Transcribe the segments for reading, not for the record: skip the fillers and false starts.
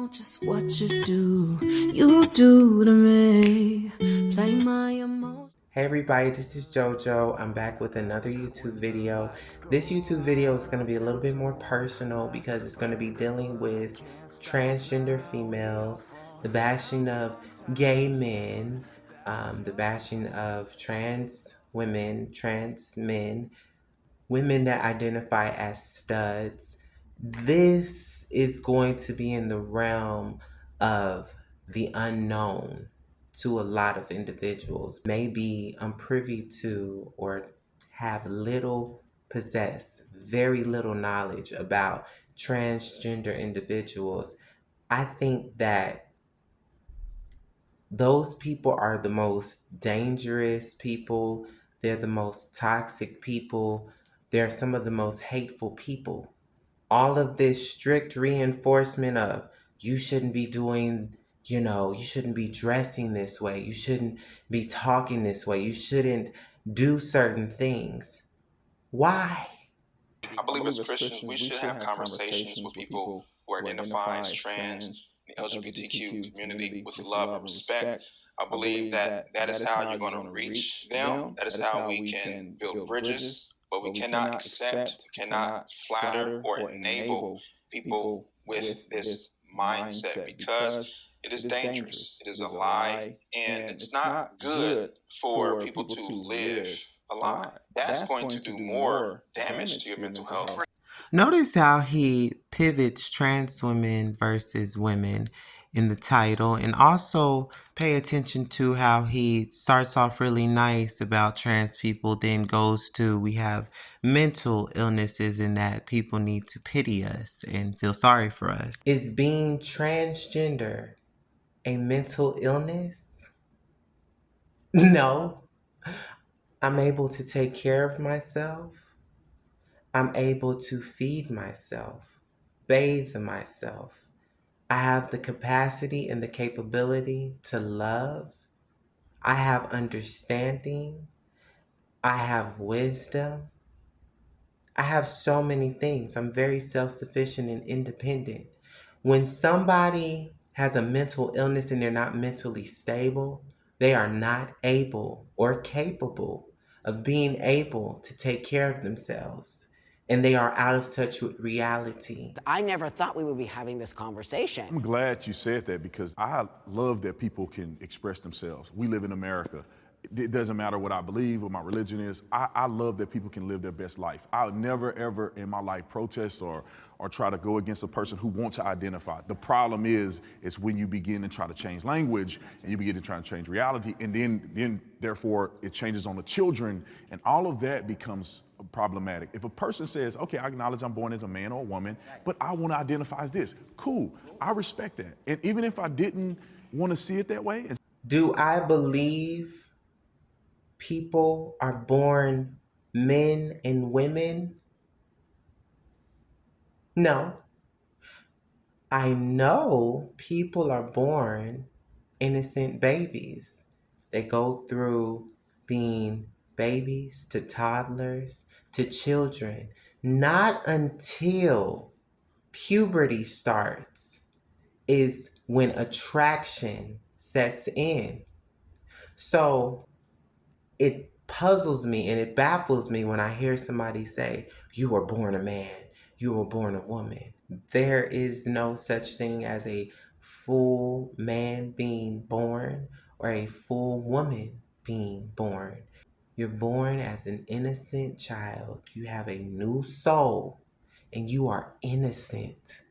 know just what you do to me. Play my emotions. Hey everybody, this is JoJo. I'm back with another YouTube video. This YouTube video is going to be a little bit more personal because it's going to be dealing with transgender females, the bashing of gay men, the bashing of trans women, trans men, women that identify as studs. This is going to be in the realm of the unknown to a lot of individuals. Maybe I'm privy to or have very little knowledge about transgender individuals. I think that those people are the most dangerous people. They're the most toxic people. They're some of the most hateful people. All of this strict reinforcement of you shouldn't be doing, you shouldn't be dressing this way. You shouldn't be talking this way. You shouldn't do certain things. Why? I believe as Christians, we should have conversations with people who identify as trans, the LGBTQ community with love and respect. I believe that that is how you're going to reach them. That is how we can build bridges. But we cannot accept, we cannot flatter or enable people with this mindset because it is dangerous. It is a lie, and it's not good for people to live a lie. That's going to do more damage to your mental health. Notice how he pivots trans women versus women in the title, and also pay attention to how he starts off really nice about trans people, then goes to we have mental illnesses and that people need to pity us and feel sorry for us. Is being transgender a mental illness? No. I'm able to take care of myself. I'm able to feed myself, bathe myself. I have the capacity and the capability to love. I have understanding. I have wisdom. I have so many things. I'm very self-sufficient and independent. When somebody has a mental illness and they're not mentally stable, they are not able or capable of being able to take care of themselves. And they are out of touch with reality. I never thought we would be having this conversation. I'm glad you said that because I love that people can express themselves. We live in America. It doesn't matter what I believe, what my religion is. I love that people can live their best life. I'll never, ever in my life protest or try to go against a person who wants to identify. The problem is when you begin to try to change language and you begin to try to change reality, and then therefore it changes on the children, and all of that becomes problematic. If a person says, okay, I acknowledge I'm born as a man or a woman, but I want to identify as this, cool, I respect that. And even if I didn't want to see it that way. Do I believe people are born men and women? No. I know people are born innocent babies. They go through being babies to toddlers to children. Not until puberty starts is when attraction sets in. So it puzzles me and it baffles me when I hear somebody say, you were born a man, you were born a woman. There is no such thing as a full man being born or a full woman being born. You're born as an innocent child. You have a new soul and you are innocent.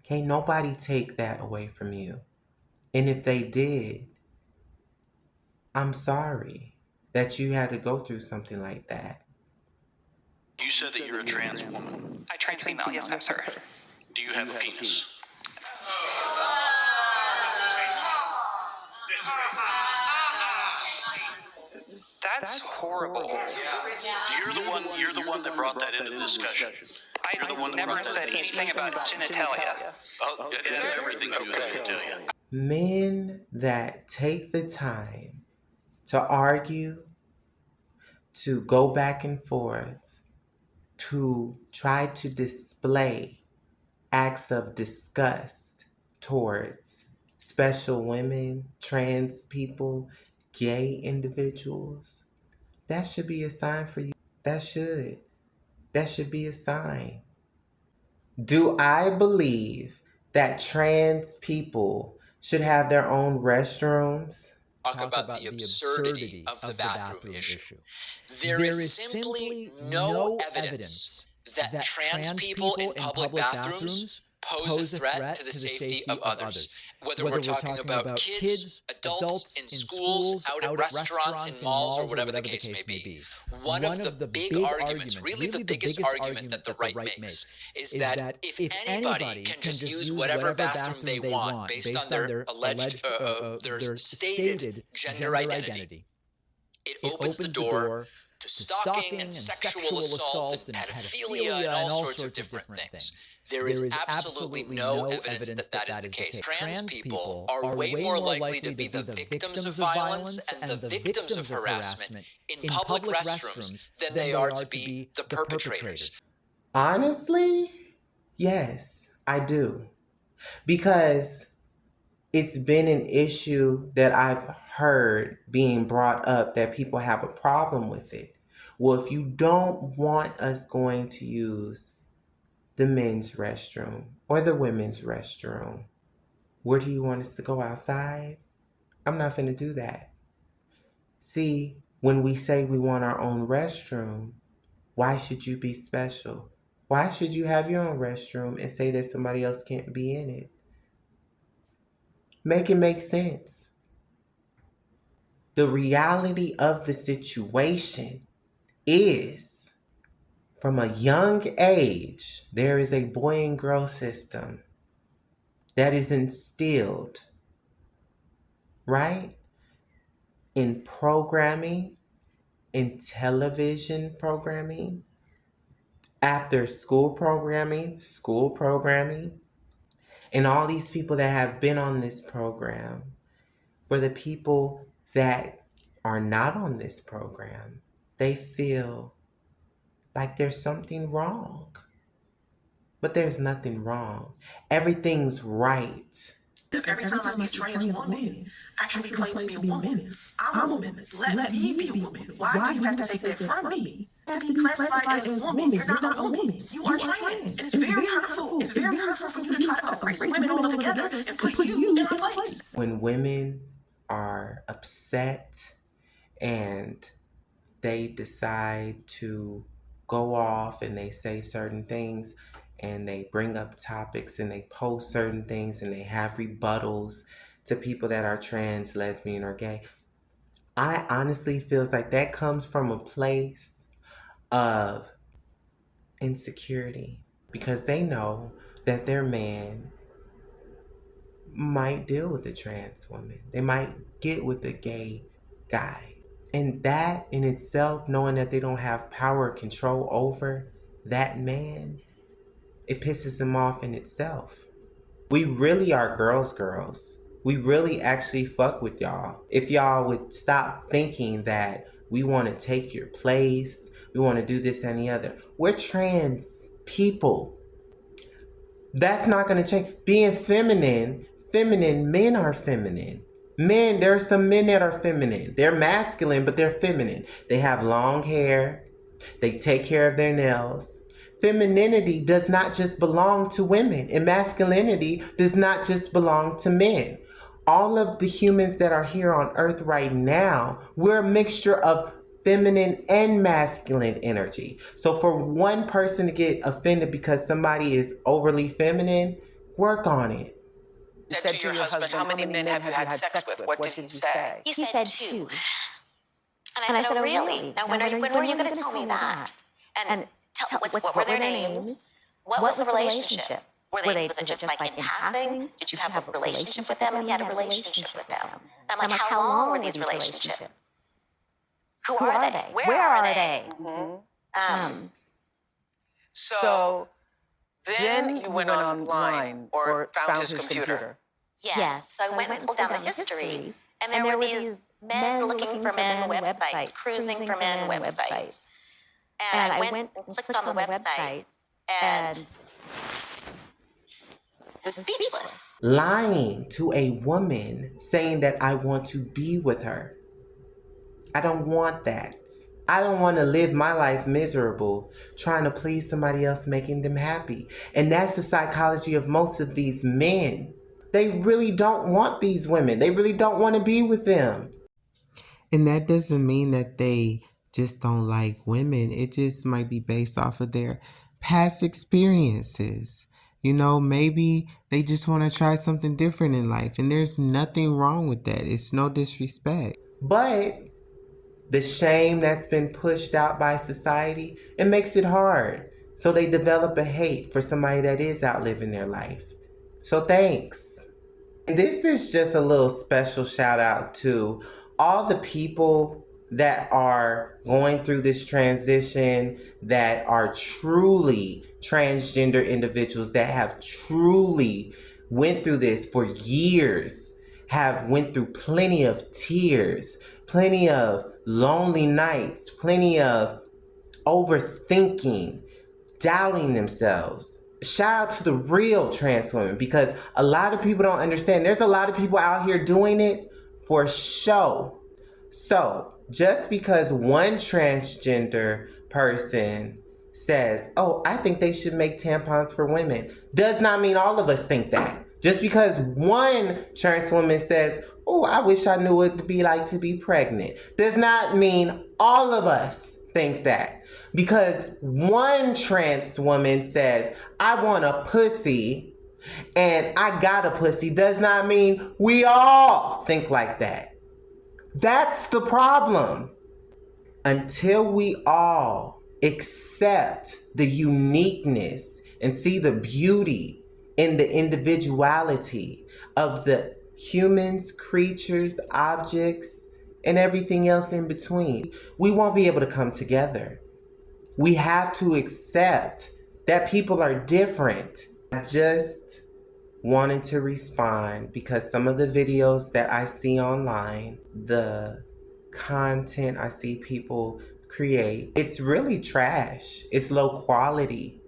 Can't nobody take that away from you. And if they did, I'm sorry that you had to go through something like that. You said that you're a trans woman. A trans female, yes, no, sir. Do you have a penis? That's horrible. You're the one that brought that into the discussion. I never said anything about genitalia. Oh, it has everything to do with genitalia. Men that take the time to argue, to go back and forth, to try to display acts of disgust towards special women, trans people, gay individuals, that should be a sign for you. That should be a sign. Do I believe that trans people should have their own restrooms? Talk about the absurdity of the bathroom issue. There is simply no evidence that trans people in public bathrooms pose a threat to the safety of others. Whether we're talking about kids, adults, in schools, out at restaurants, in malls, or whatever the case may be. One of the big arguments, really the biggest argument that the right makes, is that if anybody can just use whatever bathroom they want based on their alleged, their stated gender identity, it opens the door to stalking and sexual assault and pedophilia and all sorts of different things. There is absolutely no evidence that that is the case. Trans people are way more likely to be the victims of violence and the victims of harassment in public restrooms than they are to be the perpetrators. Honestly, yes, I do. Because it's been an issue that I've heard being brought up that people have a problem with it. Well, if you don't want us going to use the men's restroom or the women's restroom, where do you want us to go? Outside? I'm not finna do that. See, when we say we want our own restroom, why should you be special? Why should you have your own restroom and say that somebody else can't be in it? Make it make sense. The reality of the situation is, from a young age, there is a boy and girl system that is instilled, right? In programming, in television programming, after school programming, and all these people that have been on this program. For the people that are not on this program, they feel like there's something wrong. But there's nothing wrong. Everything's right. If every time I see a trans woman actually claim to be a woman, I'm a woman. Let me be a woman. Why do you have to take that from me? To be classified as a woman, you're not a woman. You are trans. And it's very hurtful. It's very hurtful for you to try to erase women all together and put you in a place. When women are upset and they decide to go off and they say certain things and they bring up topics and they post certain things and they have rebuttals to people that are trans, lesbian, or gay, I honestly feels like that comes from a place of insecurity because they know that their man might deal with a trans woman. They might get with a gay guy. And that in itself, knowing that they don't have power or control over that man, it pisses them off in itself. We really are girls. We really actually fuck with y'all. If y'all would stop thinking that we want to take your place, we want to do this and the other. We're trans people. That's not going to change. Being feminine, men are feminine. Men, there are some men that are feminine. They're masculine, but they're feminine. They have long hair. They take care of their nails. Femininity does not just belong to women, and masculinity does not just belong to men. All of the humans that are here on earth right now, we're a mixture of feminine and masculine energy. So for one person to get offended because somebody is overly feminine, work on it. You said to your husband, how many men have you had sex with? What did he say? He said 2. And I said, oh, really? Now, when are you going to tell me that? And what were their names? What was the relationship? Was it just like in passing? Did you have a relationship with them? And he had a relationship with them. And I'm like, how long were these relationships? Who are they? Where are they? Mm-hmm. So then you went online or found his computer. Yes. So I went and pulled down the history, and there were these men looking for men websites, cruising for men websites. And I went and clicked on the websites, and They're speechless. Lying to a woman saying that I want to be with her. I don't want that. I don't want to live my life miserable trying to please somebody else, making them happy. And that's the psychology of most of these men. They really don't want these women. They really don't want to be with them. And that doesn't mean that they just don't like women. It just might be based off of their past experiences. You know, maybe they just want to try something different in life. And there's nothing wrong with that. It's no disrespect. But the shame that's been pushed out by society, it makes it hard. So they develop a hate for somebody that is out living their life. So thanks. And this is just a little special shout out to all the people that are going through this transition, that are truly transgender individuals, that have truly went through this for years, have went through plenty of tears, plenty of lonely nights, plenty of overthinking, doubting themselves. Shout out to the real trans women, because a lot of people don't understand. There's a lot of people out here doing it for show. So just because one transgender person says, oh, I think they should make tampons for women, does not mean all of us think that. Just because one trans woman says, oh, I wish I knew what it'd be like to be pregnant, does not mean all of us think that. Because one trans woman says, I want a pussy and I got a pussy, does not mean we all think like that. That's the problem. Until we all accept the uniqueness and see the beauty in the individuality of the humans, creatures, objects, and everything else in between, we won't be able to come together. We have to accept that people are different. I just wanted to respond because some of the videos that I see online, the content I see people create, it's really trash. It's low quality.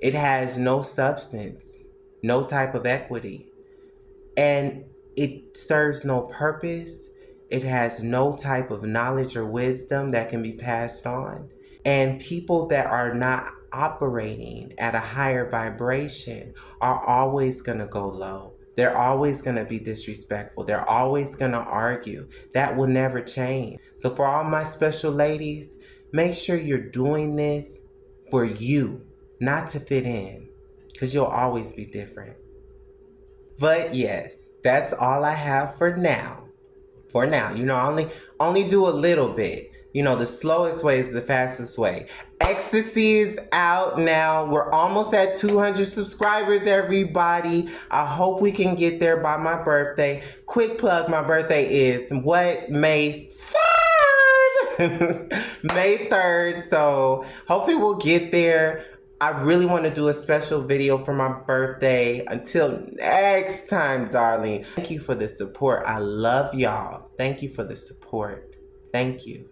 It has no substance, no type of equity. And it serves no purpose. It has no type of knowledge or wisdom that can be passed on. And people that are not operating at a higher vibration are always going to go low. They're always going to be disrespectful. They're always going to argue. That will never change. So for all my special ladies, make sure you're doing this for you, not to fit in, because you'll always be different. But yes, that's all I have for now. For now, you know, I only do a little bit. You know, the slowest way is the fastest way. Ecstasy is out now. We're almost at 200 subscribers, everybody. I hope we can get there by my birthday. Quick plug, my birthday is what? May 3rd? May 3rd. So hopefully we'll get there. I really want to do a special video for my birthday. Until next time, darling. Thank you for the support. I love y'all. Thank you for the support. Thank you.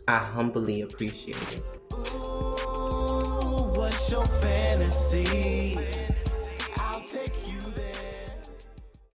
I humbly appreciate it. Ooh, what's your fantasy?